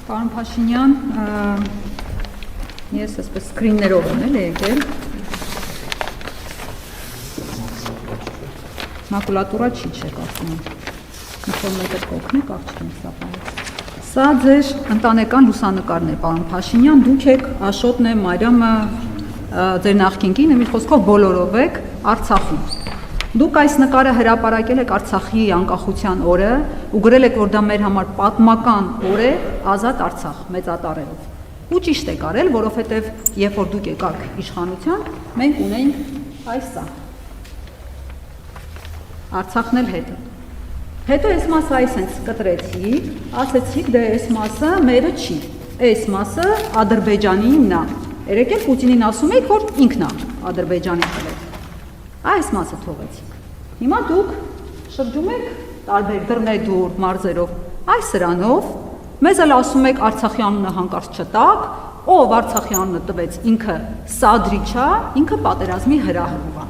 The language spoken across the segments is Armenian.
Պարոն Փաշինյան, ես այսպես սկրիններով եմ եկել։ Մակուլատուրա չի կարծում եմ։ Ինչ-որ մեկը կօգնի, աղջիկին սա բանը։ Սա ձեր ընտանեկան լուսանկարն է, պարոն Փաշինյան, դուք եք Աշոտն է, Մարիամը, ձեր նախկին կինը, մի խոսքով բոլորով եք Արցախում։ Դուք այս նկարը հրապարակել եք Արցախի անկախության օրը ու գրել եք, որ դա մեր համար պատմական օր է, ազատ Արցախ մեծատառերով։ Ու ճիշտ եք արել, որովհետև երբ որ դուք եկաք իշխանության, մենք ունեինք այսա։ Արցախն էլ հետը։ Հետո այս մասը այսպես կտրեցի, ասեցիք դե այս մասը մերը չի, այս մասը Ադրբեջանինն է։ Երեք էլ Պուտինին ասում եք, որ ինքն է Ադրբեջանի տվել։ Այս մասը թողեցիք։ Հիմա դուք շրջում եք տարբեր դռնեդուր մարզերով այս սրանով, մեզ էլ ասում եք Արցախի անունը հանկարծ չտակ, ով Արցախի անունը տվեց ինքը Սադրիչ է, ինքը պատերազմի հրահրող է։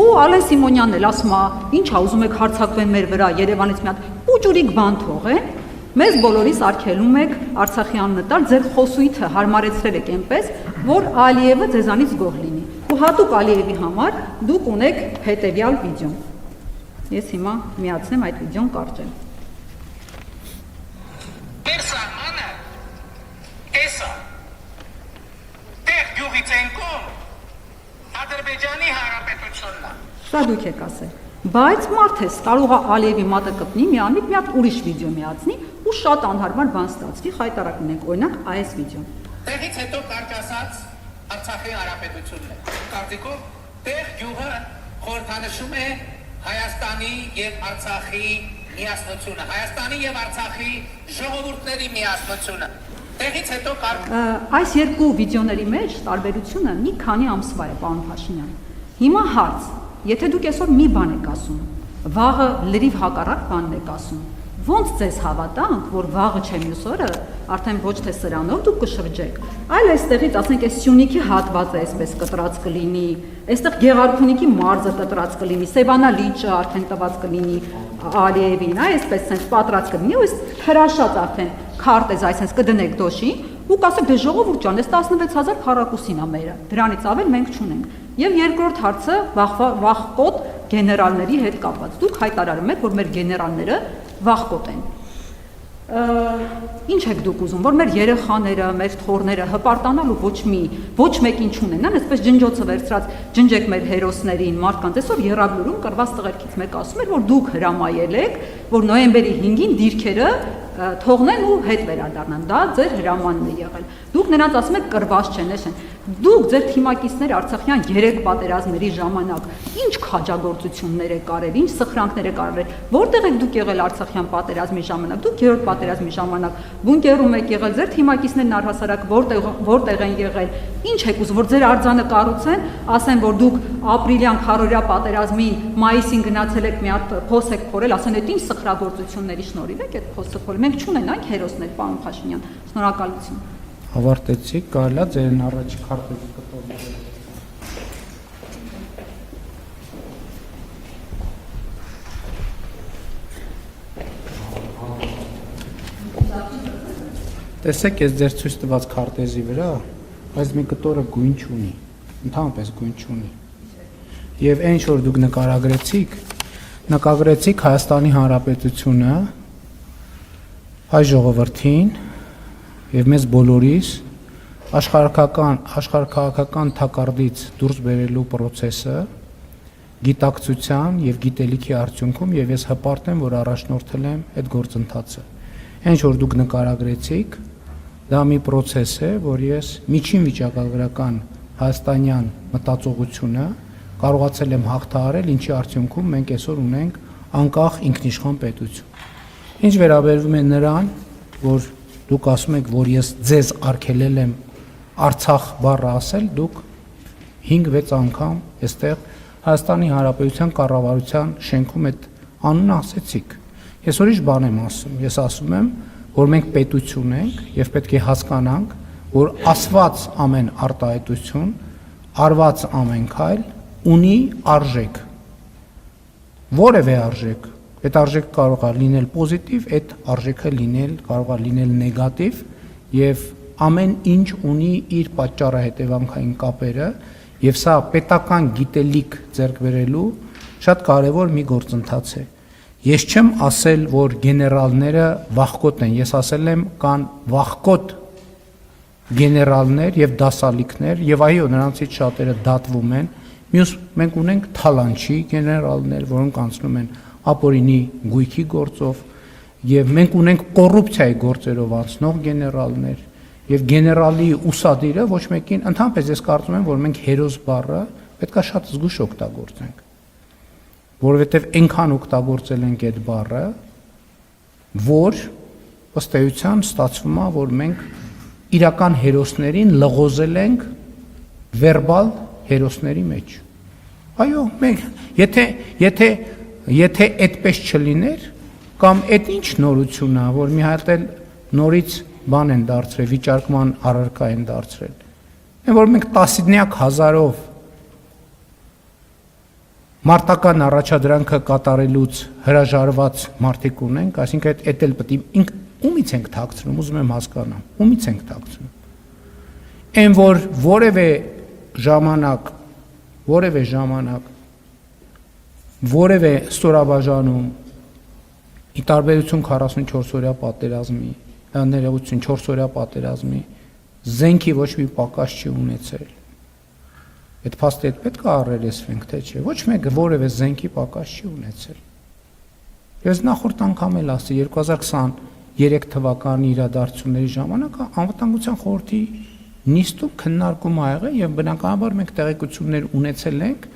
Ու Ալեն Սիմոնյանն էլ ասում է, ինչ է ուզում եք հարձակվեն մեր վրա, Երևանից մի հատ ուջուրիկ բան թողեն, մեզ բոլորիս արգելում եք Արցախի անունը տալ, ձեր խոսույթը հարմարեցրել եք այնպես, որ Ալիևը ձեզանից գոհ լինի։ Ու հատուկ Ալիևի համար դուք ունեք հետևյալ վիդեոն։ Ես հիմա միացնեմ այդ վիդեոն կարճել։ Մեր սահմանը էսա տեղ գյուղից են կողմ Ադրբեջանի Հանրապետությունն է։ Սա դուք եք ասել։ Բայց մարդես կարող է Ալիևի մատը կպնի, միանիկ մի հատ ուրիշ վիդեո միացնի ու շատ անհարմար բան ստացվի, խայտարակ ունենք, օրինակ այս վիդեոն։ Տեղից հետո կարճ ասած Արցախի Հանրապետությունն է։ Կարծիքով տեղ գյուղը խորհրդանշում է Հայաստանի եւ Արցախի միասնությունը, Հայաստանի եւ Արցախի ժողովուրդների միասնությունը։ Տեղից հետո այս երկու վիդեոների մեջ տարբերությունը մի քանի ամսվա է, պարոն Փաշինյան։ Հիմա հարց, եթե դուք այսօր մի բան եք ասում, վաղը լրիվ հակառակ բանն եք ասում, ոնց ձեզ հավատանք, որ վաղը չէ մյուս օրը, արդեն ոչ թե սրանով դուք կշրջեք, այլ այստեղից, ասենք, այս Սյունիքի հատվածը այսպես կտրած կլինի, այստեղ Գեղարքունիքի մարզը կտրած կլինի, Սևանա լիճը արդեն տված կլինի Ալիևին, այսպես sense պատրած կլինի, ու այս հրաշած արդեն քարտեզ այսպես կդնեք դոշին, ու կասեք դե ժողովուրդ ջան, այս 16000 քառակուսին է մերը, դրանից ավել մենք չունենք։ Եվ երկրորդ հարցը վախկոտ գեներալների հետ կապված։ Դուք հայտարարում եք, որ մեր գեներալները վախկոտ են։ Ինչ եք դուք ուզում, որ մեր երեխաները, մեր թոռները հպարտանալու ոչ մեկին չունենան, այսպես ջնջոցը վերցրած ջնջեք մեր հերոսներին, մարդկանց։ Այսօր Եռաբլուրում կրված տղերքից մեկը ասում էր, որ դուք հրամայել եք, որ նոյեմբերի 5-ին դիրքերը թողնեն ու հետ վերադառնան, դա ձեր հրամանն է եղել։ Դուք նրանց ասում եք կրված չեն, նշեն։ Դուք ձեր թիմակիցներ Արցախյան 3 պատերազմների ժամանակ ինչ քաջագործություններ եք արել, ինչ սխրանքներ եք արել, որտեղ եք դուք եղել Արցախյան պատերազմի ժամանակ, դուք 3-րդ պատերազմի ժամանակ բունկերում եք եղել, ձեր թիմակիցներն առհասարակ որտեղ են եղել, ինչ եք ուզում, որ ձեր արձանը կառուցեն, ասեն, որ դուք ապրիլյան քարորյա պատերազմին մայիսին գնացել եք մի հատ փոս եք փորել, ասեն այդ ինչ սխրագործությունների շնորհիվ եք այդ փոսը փորել, մենք չունենանք հերոսներ, պարոն Փաշինյան, շնորհակալություն։ Ավարտեցիք, կարելի է ձերն առաջ քարտեզը կտորել։ Տեսեք, ես ձեր ցույց տված քարտեզի վրա, այս մի կտորը գույն չունի, ընդհանրապես գույն չունի։ Եվ այն ինչ որ դուք նկարագրեցիք Հայաստանի Հանրապետությունը, հայ ժողովրդին եւ մեզ բոլորիս աշխարհաքաղաքական թակարդից դուրս բերելու process-ը գիտակցության եւ գիտելիքի արդյունքում եւ ես հպարտ եմ, որ առաջնորդել եմ այդ գործընթացը։ Այն ինչ որ դուք նկարագրեցիք, դա մի process է, որ ես միջին վիճակագրական հայաստանյան մտածողությունը կարողացել եմ հաղթահարել, ինչի արդյունքում մենք այսօր ունենք անկախ ինքնիշխան պետություն։ Ինչ վերաբերվում է նրան, որ դուք ասում եք, որ ես ձեզ արգելել եմ Արցախ բառը ասել, դուք 5-6 անգամ այստեղ Հայաստանի Հանրապետության կառավարության շենքում այդ անունը ասեցիք։ Ես ուրիշ բան եմ ասում, ես ասում եմ, որ մենք պետություն ենք եւ պետք է հասկանանք, որ ասված ամեն արտահայտություն, արված ամեն քայլ ունի արժեք։ Որևէ արժեք, այդ արժեքը կարող է լինել պոզիտիվ, այդ արժեքը կարող է լինել նեգատիվ եւ ամեն ինչ ունի իր պատճառահետևանքային կապերը եւ սա պետական գիտելիք ձեռք բերելու շատ կարեւոր մի գործընթաց է։ Ես չեմ ասել, որ գեներալները վախկոտ են, ես ասել եմ կան վախկոտ գեներալներ եւ դասալիքներ եւ այո նրանցից շատերը դատվում են, մյուս մենք ունենք թալանչի գեներալներ, որոնք անցնում են ապօրինի գույքի գործով եւ մենք ունենք կոռուպցիայի գործերով անցնող գեներալներ եւ գեներալի ուսադիրը ոչ մեկին ընդհանրապես ես կարծում եմ, որ մենք հերոս բառը պետքա շատ զգուշ օգտագործենք, որովհետեւ այնքան օգտագործել ենք այդ բառը, որ ըստ էության ստացվում է, որ մենք իրական հերոսներին լղոզել ենք վերբալ հերոսների մեջ։ Այո, մենք եթե այդպես չլիներ, կամ այդ ինչ նորություն է, որ մի հատ էլ նորից բան են դարձրել, վիճարկման առարկա են դարձրել։ Այն որ մենք տասնյակ հազարով մարտական առաջադրանքը կատարելուց հրաժարված մարդիկ ունենք, այսինքն այդ էլ պետք է ումից ենք թաքցնում, ուզում եմ հասկանամ, ումից ենք թաքցնում։ Այն որ որևէ ժամանակ որևէ ստորաբաժանում ի տարբերություն 44-օրյա պատերազմի, ներողություն 4-օրյա պատերազմի զենքի ոչ մի պակաս չի ունեցել։ Այդ փաստը պետք է առերեսվենք, թե չէ։ Ոչ մեկը որևէ զենքի պակաս չի ունեցել։ Ես նախորդ անգամ էլ ասի 2023 թվականի իրադարձությունների ժամանակ անվտանգության խորհրդի նիստում քննարկում ա եղել եւ բնականաբար մենք տեղեկություններ ունեցել ենք,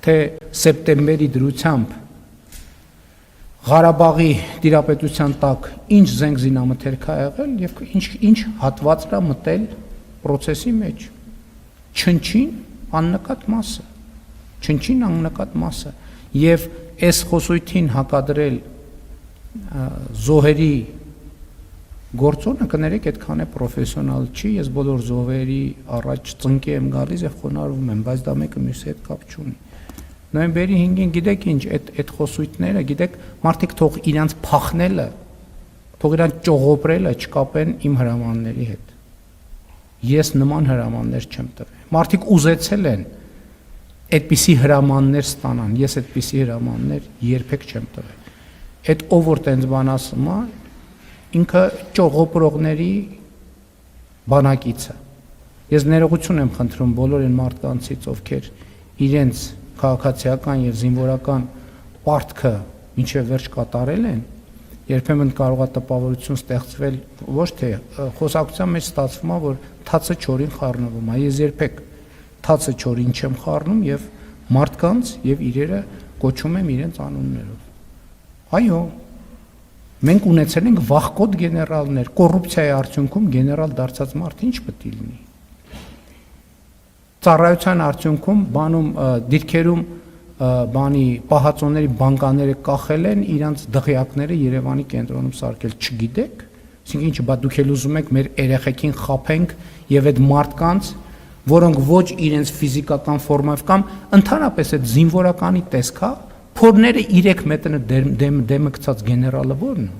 թե սեպտեմբերի դրությամբ Ղարաբաղի դիրապետության տակ ինչ զենք զինամթերք ա եղել եւ ինչ հատվածն ա մտել process-ի մեջ։ Չնչին աննկատ մասը եւ այս խոսույթին հակադրել զոհերի գործոնը կներեք այդքան է պրոֆեսիոնալ չի, ես բոլոր զոհերի առաջ ծնկի եմ գալիս եւ խոնարհվում եմ, բայց դա մեկը մյուսի հետ կապ չունի։ Նոյեմբերի 5-ին գիտեք ինչ, այդ խոսույթները, գիտեք, մարդիկ թող իրանց փախնելը, թող իրանց ճողոպրելը չկապեն իմ հրամանների հետ։ Ես նման հրամաններ չեմ տվել։ Մարդիկ ուզեցել են այդպիսի հրամաններ ստանան, ես այդպիսի հրամաններ երբեք չեմ տվել։ Այդ ով որ տենց բան ասում է, ինքը ճողոպրողների բանակիցը։ Ես ներողություն եմ խնդրում բոլոր այն մարդկանցից, ովքեր իրենց քաղաքացիական եւ զինվորական պարտքը մինչեւ վերջ կատարել են, երբեմն կարող է տպավորություն ստեղծվել, ոչ թե խոսակցության մեջ ստացվում է, որ թացը չորին խառնվում է։ Ես երբեք թացը չորին չեմ խառնում եւ մարդկանց եւ իրերը կոչում եմ իրենց անուններով։ Այո, մենք ունեցել ենք վախկոտ գեներալներ, կոռուպցիայի արդյունքում գեներալ դարձած մարդ ինչ պետք է լինի։ Ծառայության արդյունքում բանում դիրքերում բանի պահածոների բանկաները կախել են, իրանց դղյակները Երևանի կենտրոնում սարքել, չգիտեք, այսինքն ինչ բա դուք էլ ուզում եք մեր երեխեքին խաբենք եւ այդ մարդկանց, որոնք ոչ իրենց ֆիզիկական ֆորմայով կամ ընդհանրապես այդ զինվորականի տեսքա, փորները 3 մետրը դեմը գցած գեներալը ո՞րն է։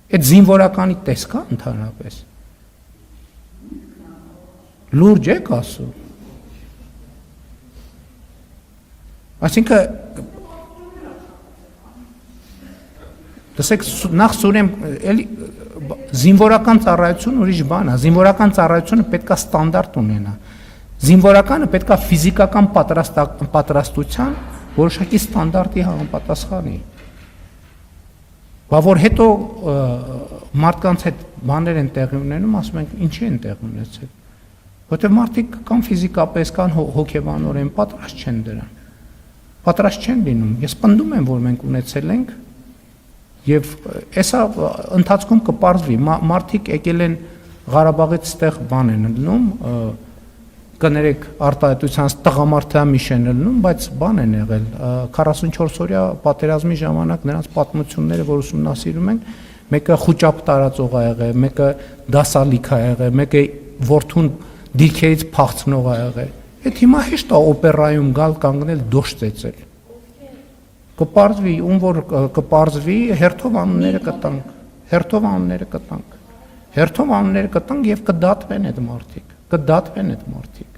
Այդ զինվորականի տեսքա ընդհանրապես։ Լուրջ եք ասում։ Այսինքն դասեք նախ սուրեմ էլի զինվորական ծառայություն ուրիշ բան է, զինվորական ծառայությունը պետք է ստանդարտ ունենա։ Զինվորականը պետք է ֆիզիկական պատրաստության որոշակի ստանդարտի համապատասխանի։ Բա որ հետո մարդկանց հետ բաներ են տեղի ունենում, ասում ենք ինչի են տեղի ունեցել։ Որտեղ մարդիկ կամ ֆիզիկապես, կամ հոգեբանորեն պատրաստ չեն դրան։ Պատրաստ չեն լինում։ Ես պնդում եմ, որ մենք ունեցել ենք եւ հեսա ընթացքում կպարզվի, մարդիկ եկել են Ղարաբաղից ստեղ բան են լնում, կներեք արտահայտությանց տղամարդամիշ են լնում, բայց բան են եղել 44-օրյա պատերազմի ժամանակ նրանց պատմությունները, որ ուսումնասիրում են, մեկը խոճապ տարածող ա եղել, մեկը դասալիք ա եղել, մեկը որդուն դիրքերից փախցնող ա եղել։ Այդ հիմա հեշտ է օպերայում գալ կանգնել դոշ ծեծել։ Կպարզվի, ում որ կպարզվի, հերթով անունները կտանք։ Հերթով անունները կտանք եւ կդատվեն այդ մարդիկ։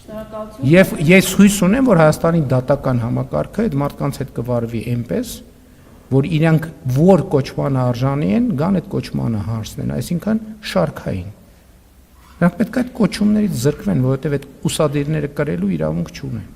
Շնորհակալություն։ Եվ ես հույս ունեմ, որ Հայաստանի դատական համակարգը այդ մարդկանց հետ կվարվի այնպես, որ իրանք որ կոչմանը արժանի են, գան այդ կոչմանը հարցնեն, այսինքն շարքային։ Նրանք պետք է այդ կոչումներից զրկվեն, որովհետև այդ ուսադիրները կրելու իրավունք չունեն։